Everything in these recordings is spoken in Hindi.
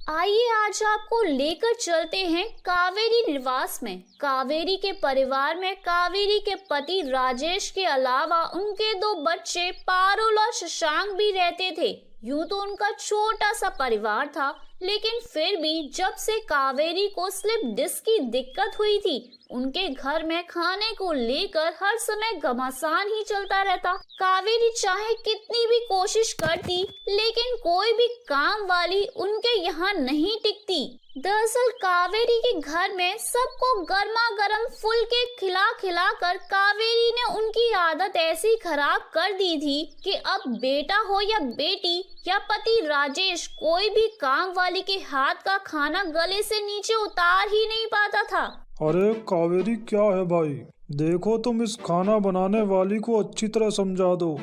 आइए आज आपको लेकर चलते हैं कावेरी निवास में। कावेरी के परिवार में कावेरी के पति राजेश के अलावा उनके दो बच्चे पारुल और शशांक भी रहते थे। यूं तो उनका छोटा सा परिवार था, लेकिन फिर भी जब से कावेरी को स्लिप डिस्क की दिक्कत हुई थी, उनके घर में खाने को लेकर हर समय घमासान ही चलता रहता। कावेरी चाहे कितनी भी कोशिश करती, लेकिन कोई भी काम वाली उनके यहाँ नहीं टिकती। दरअसल कावेरी के घर में सबको गर्मा गर्म फुलके खिला खिला कर कावेरी ने उनकी आदत ऐसी खराब कर दी थी कि अब बेटा हो या बेटी या पति राजेश, कोई भी काम वाली के हाथ का खाना गले से नीचे उतार ही नहीं पाता था। अरे कावेरी, क्या है भाई? देखो, तुम इस खाना बनाने वाली को अच्छी तरह समझा दो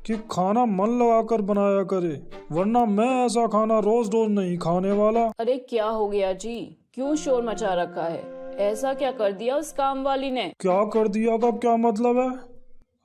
कि खाना मन लगाकर बनाया करे, वरना मैं ऐसा खाना रोज रोज नहीं खाने वाला। अरे क्या हो गया जी, क्यों शोर मचा रखा है? ऐसा क्या कर दिया उस काम वाली ने? क्या कर दिया का क्या मतलब है?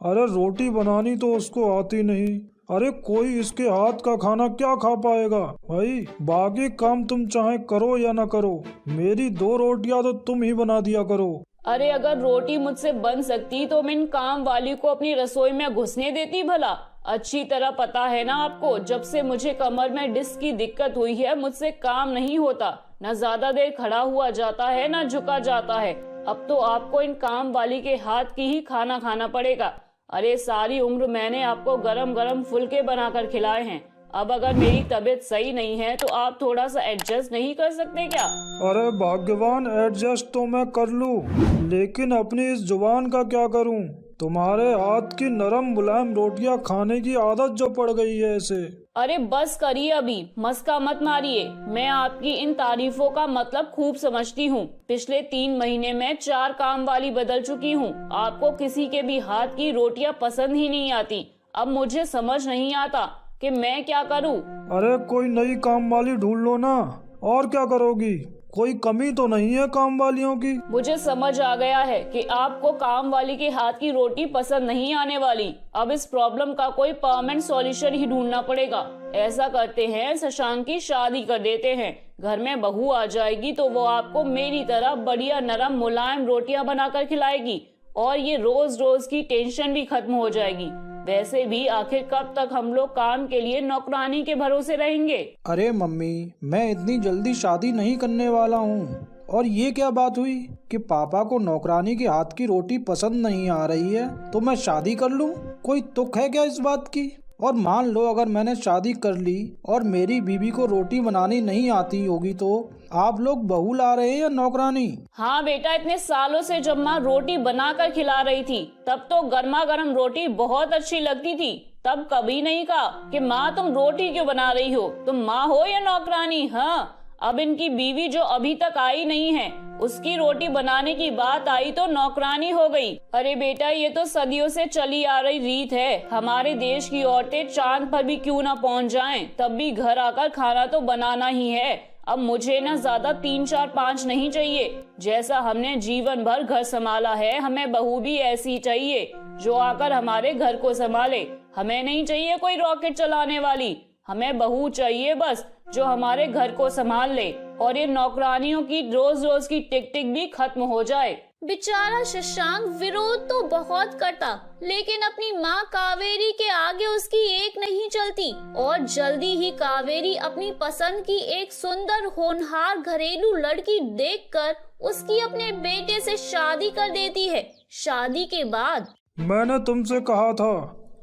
अरे रोटी बनानी तो उसको आती नहीं। अरे कोई इसके हाथ का खाना क्या खा पाएगा भाई? बाकी काम तुम चाहे करो या ना करो, मेरी दो रोटियां तो तुम ही बना दिया करो। अरे अगर रोटी मुझसे बन सकती तो मैं इन काम वाली को अपनी रसोई में घुसने देती भला। अच्छी तरह पता है ना आपको, जब से मुझे कमर में डिस्क की दिक्कत हुई है, मुझसे काम नहीं होता। न ज्यादा देर खड़ा हुआ जाता है, न झुका जाता है। अब तो आपको इन काम वाली के हाथ की ही खाना खाना पड़ेगा। अरे सारी उम्र मैंने आपको गरम गरम फुलके बनाकर खिलाए हैं। अब अगर मेरी तबीयत सही नहीं है तो आप थोड़ा सा एडजस्ट नहीं कर सकते क्या? अरे भाग्यवान, एडजस्ट तो मैं कर लूं, लेकिन अपनी इस जुबान का क्या करूं? तुम्हारे हाथ की नरम मुलायम रोटियां खाने की आदत जो पड़ गई है इसे। अरे बस करिए, अभी मस्का मत मारिए। मैं आपकी इन तारीफों का मतलब खूब समझती हूँ। पिछले 3 महीने में 4 काम वाली बदल चुकी हूँ। आपको किसी के भी हाथ की रोटियां पसंद ही नहीं आती। अब मुझे समझ नहीं आता कि मैं क्या करूँ। अरे कोई नई काम वाली ढूंढ लो ना। और क्या करोगी? कोई कमी तो नहीं है काम वालियों की? मुझे समझ आ गया है कि आपको काम वाली के हाथ की रोटी पसंद नहीं आने वाली। अब इस प्रॉब्लम का कोई परमानेंट सॉल्यूशन ही ढूंढना पड़ेगा। ऐसा करते हैं, शशांक की शादी कर देते हैं। घर में बहू आ जाएगी तो वो आपको मेरी तरह बढ़िया नरम मुलायम रोटियां बनाकर खिलाएगी और ये रोज रोज की टेंशन भी खत्म हो जाएगी। वैसे भी आखिर कब तक हम लोग काम के लिए नौकरानी के भरोसे रहेंगे? अरे मम्मी, मैं इतनी जल्दी शादी नहीं करने वाला हूँ। और ये क्या बात हुई कि पापा को नौकरानी के हाथ की रोटी पसंद नहीं आ रही है तो मैं शादी कर लूँ? कोई तुक है क्या इस बात की? और मान लो अगर मैंने शादी कर ली और मेरी बीवी को रोटी बनानी नहीं आती होगी तो आप लोग बहू ला रहे हैं या नौकरानी? हाँ बेटा, इतने सालों से जब माँ रोटी बनाकर खिला रही थी तब तो गर्मा गर्म रोटी बहुत अच्छी लगती थी। तब कभी नहीं कहा कि माँ तुम रोटी क्यों बना रही हो, तुम माँ हो या नौकरानी। हाँ, अब इनकी बीवी जो अभी तक आई नहीं है, उसकी रोटी बनाने की बात आई तो नौकरानी हो गई। अरे बेटा, ये तो सदियों से चली आ रही रीत है। हमारे देश की औरतें चांद पर भी क्यों ना पहुंच जाएं, तब भी घर आकर खाना तो बनाना ही है। अब मुझे ना ज्यादा 3 4 5 नहीं चाहिए। जैसा हमने जीवन भर घर संभाला है, हमें बहू भी ऐसी चाहिए जो आकर हमारे घर को संभाले। हमें नहीं चाहिए कोई रॉकेट चलाने वाली, हमें बहू चाहिए बस जो हमारे घर को संभाल ले और ये नौकरानियों की रोज रोज की टिक टिक भी खत्म हो जाए। बेचारा शशांक विरोध तो बहुत करता, लेकिन अपनी माँ कावेरी के आगे उसकी एक नहीं चलती और जल्दी ही कावेरी अपनी पसंद की एक सुंदर होनहार घरेलू लड़की देखकर उसकी अपने बेटे से शादी कर देती है। शादी के बाद मैंने तुमसे कहा था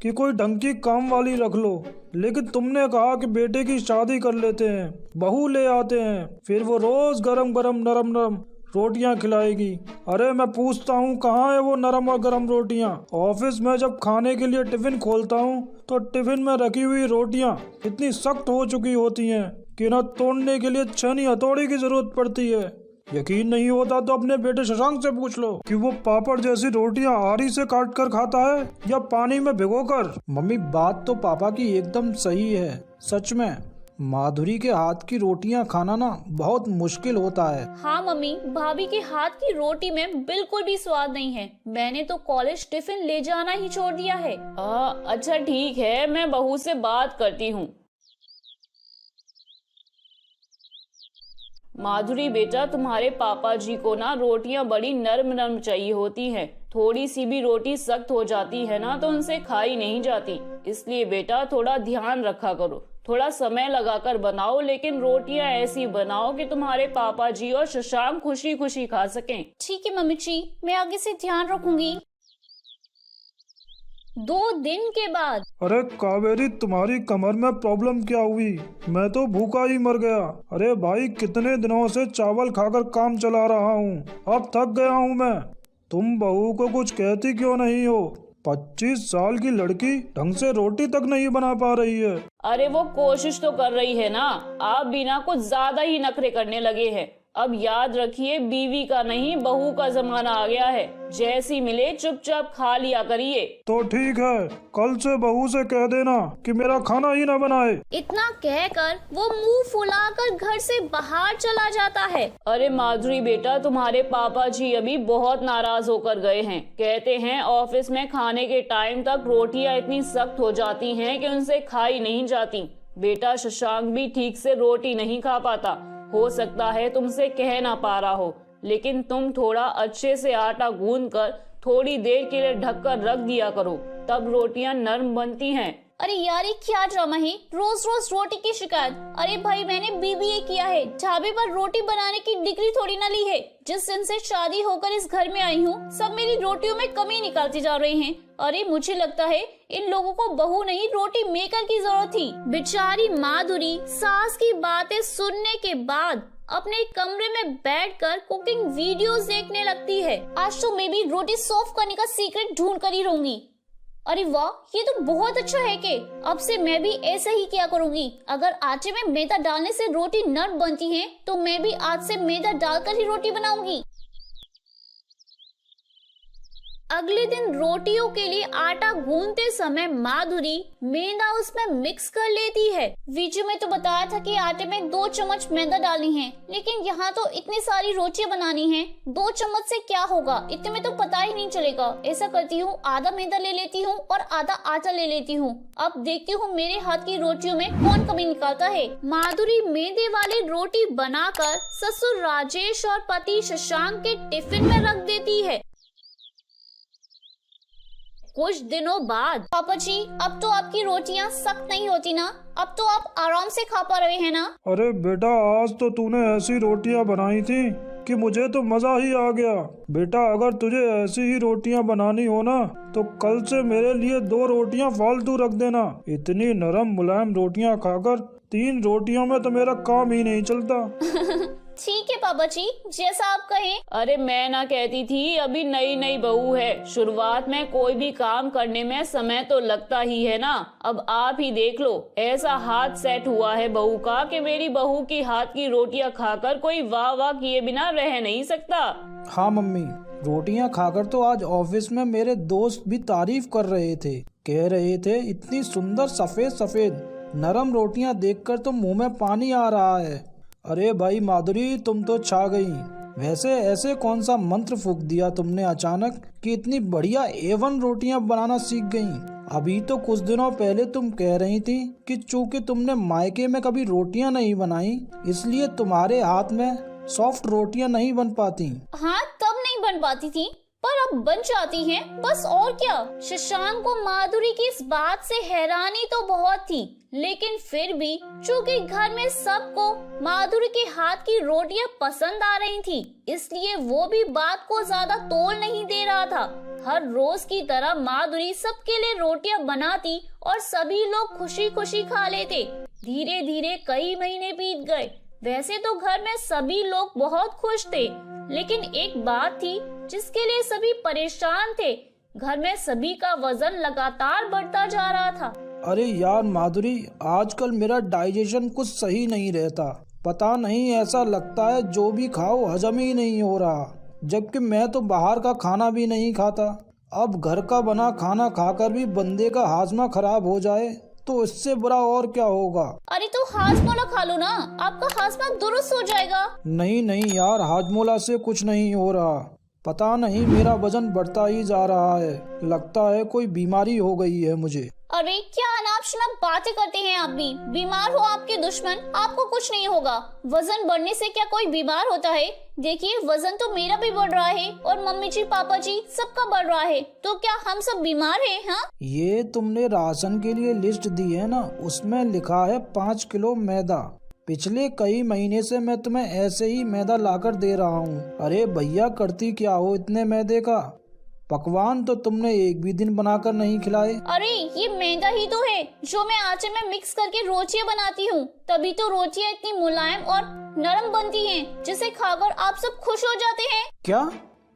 कि कोई ढंग की काम वाली रख लो, लेकिन तुमने कहा कि बेटे की शादी कर लेते हैं, बहू ले आते हैं, फिर वो रोज गरम गरम नरम नरम रोटियां खिलाएगी। अरे मैं पूछता हूँ, कहाँ है वो नरम और गरम रोटियां? ऑफिस में जब खाने के लिए टिफिन खोलता हूँ तो टिफिन में रखी हुई रोटियां इतनी सख्त हो चुकी होती हैं कि न तोड़ने के लिए छेनी हथौड़ी की जरूरत पड़ती है। यकीन नहीं होता तो अपने बेटे शशांक से पूछ लो कि वो पापड़ जैसी रोटियां आरी से काट कर खाता है या पानी में भिगोकर। मम्मी, बात तो पापा की एकदम सही है। सच में माधुरी के हाथ की रोटियां खाना ना बहुत मुश्किल होता है। हाँ मम्मी, भाभी के हाथ की रोटी में बिल्कुल भी स्वाद नहीं है। मैंने तो कॉलेज टिफिन ले जाना ही छोड़ दिया है। अच्छा ठीक है, मैं बहू से बात करती हूँ। माधुरी बेटा, तुम्हारे पापा जी को ना रोटियां बड़ी नरम नरम चाहिए होती हैं। थोड़ी सी भी रोटी सख्त हो जाती है ना तो उनसे खाई नहीं जाती। इसलिए बेटा थोड़ा ध्यान रखा करो, थोड़ा समय लगाकर बनाओ, लेकिन रोटियां ऐसी बनाओ कि तुम्हारे पापा जी और शशांक खुशी खुशी खा सकें। ठीक है मम्मी जी, मैं आगे से ध्यान रखूंगी। 2 दिन के बाद। अरे कावेरी, तुम्हारी कमर में प्रॉब्लम क्या हुई? मैं तो भूखा ही मर गया। अरे भाई, कितने दिनों से चावल खाकर काम चला रहा हूँ, अब थक गया हूँ मैं। तुम बहू को कुछ कहती क्यों नहीं हो? 25 साल की लड़की ढंग से रोटी तक नहीं बना पा रही है। अरे वो कोशिश तो कर रही है ना, आप भी ना कुछ ज्यादा ही नखरे करने लगे हैं। अब याद रखिए, बीवी का नहीं बहू का जमाना आ गया है। जैसी मिले चुपचाप खा लिया करिए। तो ठीक है, कल से बहू से कह देना कि मेरा खाना ही न बनाए। इतना कहकर वो मुंह फुलाकर घर से बाहर चला जाता है। अरे माधुरी बेटा, तुम्हारे पापा जी अभी बहुत नाराज होकर गए हैं। कहते हैं ऑफिस में खाने के टाइम तक रोटियां इतनी सख्त हो जाती हैं कि उनसे खाई नहीं जाती। बेटा शशांक भी ठीक से रोटी नहीं खा पाता। हो सकता है तुमसे कह ना पा रहा हो, लेकिन तुम थोड़ा अच्छे से आटा गूंद कर थोड़ी देर के लिए ढक कर रख दिया करो, तब रोटियां नरम बनती हैं। अरे यार, ये क्या ड्रामा है, रोज रोज रोटी की शिकायत। अरे भाई, मैंने बीबीए किया है, ढाबे पर रोटी बनाने की डिग्री थोड़ी ना ली है। जिस दिन से शादी होकर इस घर में आई हूँ, सब मेरी रोटियों में कमी निकालती जा रही हैं। अरे मुझे लगता है इन लोगों को बहू नहीं, रोटी मेकर की जरूरत थी। बेचारी माधुरी सास की बातें सुनने के बाद अपने कमरे में बैठकर कुकिंग वीडियोस देखने लगती है। आज तो मैं भी रोटी सॉफ्ट करने का सीक्रेट ढूंढ कर ही रहूंगी। अरे वाह, ये तो बहुत अच्छा है कि अब से मैं भी ऐसा ही किया करूंगी। अगर आटे में मैदा डालने से रोटी नरम बनती है, तो मैं भी आज से मैदा डालकर ही रोटी बनाऊंगी। अगले दिन रोटियों के लिए आटा गूंदते समय माधुरी मैदा उसमें मिक्स कर लेती है। वीडियो में तो बताया था कि आटे में 2 चम्मच मैदा डालनी है, लेकिन यहाँ तो इतनी सारी रोटियां बनानी हैं, 2 चम्मच से क्या होगा, इतने में तो पता ही नहीं चलेगा। ऐसा करती हूँ, आधा मैदा ले लेती हूँ और आधा आटा ले लेती हूँ। अब देखती हूँ मेरे हाथ की रोटियों में कौन कमी निकालता है। माधुरी मैदे वाली रोटी बनाकर ससुर राजेश और पति शशांक के टिफिन में रख देती है। कुछ दिनों बाद। पापा जी, अब तो आपकी रोटियां सख्त नहीं होती ना, अब तो आप आराम से खा पा रहे हैं ना? अरे बेटा, आज तो तूने ऐसी रोटियां बनाई थी कि मुझे तो मजा ही आ गया। बेटा, अगर तुझे ऐसी ही रोटियां बनानी हो ना, तो कल से मेरे लिए 2 रोटियां फालतू रख देना। इतनी नरम मुलायम रोटियां खाकर 3 रोटियों में तो मेरा काम ही नहीं चलता। ठीक है पापा जी, जैसा आप कहें। अरे मैं ना कहती थी, अभी नई नई बहू है, शुरुआत में कोई भी काम करने में समय तो लगता ही है ना। अब आप ही देख लो, ऐसा हाथ सेट हुआ है बहू का कि मेरी बहू की हाथ की रोटियां खाकर कोई वाह वाह किए बिना रह नहीं सकता। हाँ मम्मी, रोटियां खाकर तो आज ऑफिस में मेरे दोस्त भी तारीफ कर रहे थे। कह रहे थे इतनी सुंदर सफेद सफेद नरम रोटियां देखकर तो मुंह में पानी आ रहा है। अरे भाई माधुरी, तुम तो छा गई। वैसे ऐसे कौन सा मंत्र फूंक दिया तुमने अचानक कि इतनी बढ़िया A1 रोटियां बनाना सीख गई? अभी तो कुछ दिनों पहले तुम कह रही थी कि चूंकि तुमने मायके में कभी रोटियां नहीं बनाई, इसलिए तुम्हारे हाथ में सॉफ्ट रोटियां नहीं बन पाती। हाँ, तब नहीं बन पाती थी, पर अब बन जाती हैं, बस और क्या। शशांक को माधुरी की इस बात से हैरानी तो बहुत थी, लेकिन फिर भी चूंकि घर में सबको माधुरी के हाथ की रोटियां पसंद आ रही थी, इसलिए वो भी बात को ज्यादा तोल नहीं दे रहा था। हर रोज की तरह माधुरी सबके लिए रोटियां बनाती और सभी लोग खुशी खुशी खा लेते। धीरे धीरे कई महीने बीत गए। वैसे तो घर में सभी लोग बहुत खुश थे, लेकिन एक बात थी जिसके लिए सभी परेशान थे। घर में सभी का वजन लगातार बढ़ता जा रहा था। अरे यार माधुरी, आजकल मेरा डाइजेशन कुछ सही नहीं रहता। पता नहीं, ऐसा लगता है जो भी खाओ हजम ही नहीं हो रहा। जबकि मैं तो बाहर का खाना भी नहीं खाता। अब घर का बना खाना खाकर भी बंदे का हाजमा खराब हो जाए तो इससे बुरा और क्या होगा। अरे तो हाजमोला खा लो ना, आपका हाजमा दुरुस्त हो जाएगा। नहीं नहीं यार, हाजमोला से कुछ नहीं हो रहा। पता नहीं, मेरा वजन बढ़ता ही जा रहा है। लगता है कोई बीमारी हो गई है मुझे। अरे क्या अनाप शनाप बातें करते हैं आप भी। बीमार हो आपके दुश्मन, आपको कुछ नहीं होगा। वजन बढ़ने से क्या कोई बीमार होता है? देखिए वजन तो मेरा भी बढ़ रहा है और मम्मी जी पापा जी सबका बढ़ रहा है, तो क्या हम सब बीमार हैं? हाँ, ये तुमने राशन के लिए लिस्ट दी है ना, उसमें लिखा है 5 किलो मैदा। पिछले कई महीने से मैं तुम्हें ऐसे ही मैदा लाकर दे रहा हूँ। अरे भैया करती क्या हो इतने मैदे का? पकवान तो तुमने एक भी दिन बनाकर नहीं खिलाए। अरे ये मैदा ही तो है जो मैं आटे में मिक्स करके रोटियां बनाती हूँ, तभी तो रोटियां इतनी मुलायम और नरम बनती हैं, जिसे खाकर आप सब खुश हो जाते हैं। क्या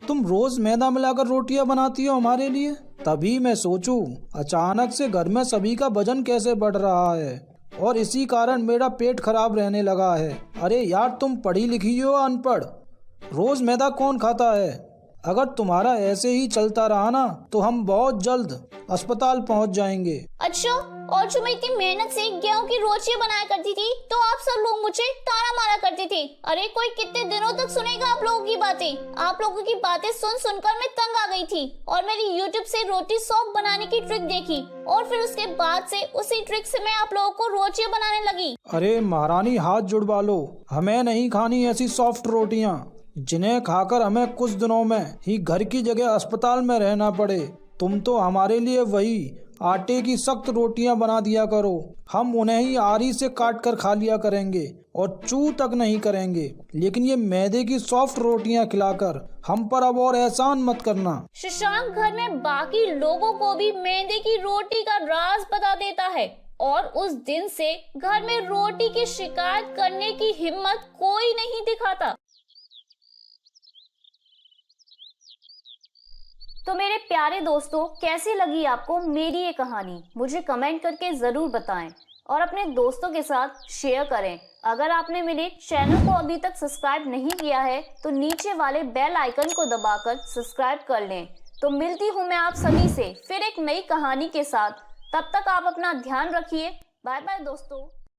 तुम रोज मैदा मिलाकर रोटियां बनाती हो हमारे लिए? तभी मैं सोचूं अचानक से घर में सभी का वजन कैसे बढ़ रहा है और इसी कारण मेरा पेट खराब रहने लगा है। अरे यार तुम पढ़ी लिखी हो अनपढ़? रोज मैदा कौन खाता है? अगर तुम्हारा ऐसे ही चलता रहा ना तो हम बहुत जल्द अस्पताल पहुंच जाएंगे। अच्छा, और जो मैं इतनी मेहनत से गेहूं की रोटियां बनाया करती थी तो आप सब लोग मुझे ताना मारा करते थे। अरे कोई कितने दिनों तक सुनेगा आप लोगों की बातें? आप लोगों की बातें सुन सुनकर मैं तंग आ गई थी और मैंने YouTube से रोटी सॉफ्ट बनाने की ट्रिक देखी और फिर उसके बाद से उसी ट्रिक से मैं आप लोगों को रोटियां बनाने लगी। अरे महारानी हाथ जुड़वा लो, हमें नहीं खानी ऐसी सॉफ्ट रोटियां जिन्हें खाकर हमें कुछ दिनों में ही घर की जगह अस्पताल में रहना पड़े। तुम तो हमारे लिए वही आटे की सख्त रोटियां बना दिया करो, हम उन्हें ही आरी से काट कर खा लिया करेंगे और चू तक नहीं करेंगे। लेकिन ये मैदे की सॉफ्ट रोटियां खिलाकर हम पर अब और एहसान मत करना। शशांक घर में बाकी लोगों को भी मैदे की रोटी का राज बता देता है और उस दिन से घर में रोटी की शिकायत करने की हिम्मत कोई नहीं दिखाता। तो मेरे प्यारे दोस्तों, कैसी लगी आपको मेरी ये कहानी? मुझे कमेंट करके जरूर बताएं और अपने दोस्तों के साथ शेयर करें। अगर आपने मेरे चैनल को अभी तक सब्सक्राइब नहीं किया है तो नीचे वाले बेल आइकन को दबाकर सब्सक्राइब कर लें। तो मिलती हूँ मैं आप सभी से फिर एक नई कहानी के साथ। तब तक आप अपना ध्यान रखिए। बाय बाय दोस्तों।